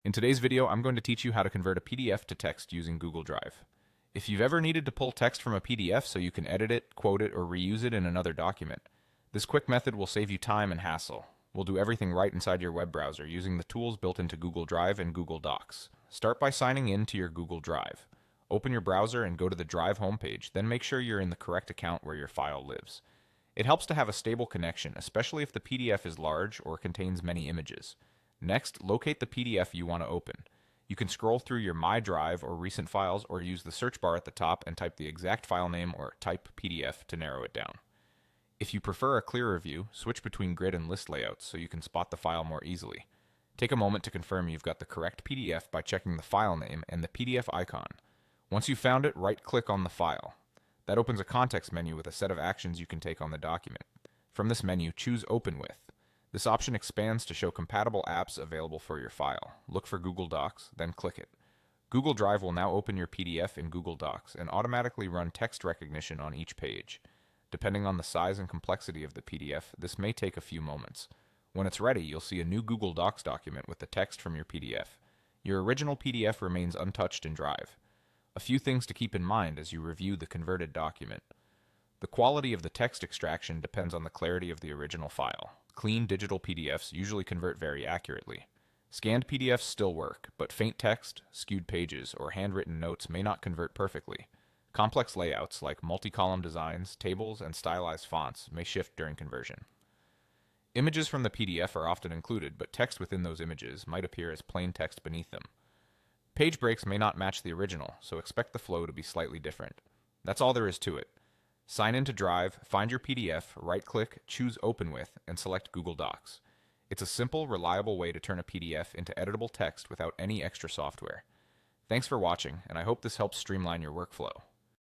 In today's video, I'm going to teach you how to convert a PDF to text using Google Drive. If you've ever needed to pull text from a PDF so you can edit it, quote it, or reuse it in another document, this quick method will save you time and hassle. We'll do everything right inside your web browser using the tools built into Google Drive and Google Docs. Start by signing in to your Google Drive. Open your browser and go to the Drive homepage, then make sure you're in the correct account where your file lives. It helps to have a stable connection, especially if the PDF is large or contains many images. Next, locate the PDF you want to open. You can scroll through your My Drive or recent files, or use the search bar at the top and type the exact file name or type PDF to narrow it down. If you prefer a clearer view, switch between grid and list layouts so you can spot the file more easily. Take a moment to confirm you've got the correct PDF by checking the file name and the PDF icon. Once you've found it, right-click on the file. That opens a context menu with a set of actions you can take on the document. From this menu, choose Open With. This option expands to show compatible apps available for your file. Look for Google Docs, then click it. Google Drive will now open your PDF in Google Docs and automatically run text recognition on each page. Depending on the size and complexity of the PDF, this may take a few moments. When it's ready, you'll see a new Google Docs document with the text from your PDF. Your original PDF remains untouched in Drive. A few things to keep in mind as you review the converted document. The quality of the text extraction depends on the clarity of the original file. Clean digital PDFs usually convert very accurately. Scanned PDFs still work, but faint text, skewed pages, or handwritten notes may not convert perfectly. Complex layouts like multi-column designs, tables, and stylized fonts may shift during conversion. Images from the PDF are often included, but text within those images might appear as plain text beneath them. Page breaks may not match the original, so expect the flow to be slightly different. That's all there is to it. Sign into Drive, find your PDF, right-click, choose Open With, and select Google Docs. It's a simple, reliable way to turn a PDF into editable text without any extra software. Thanks for watching, and I hope this helps streamline your workflow.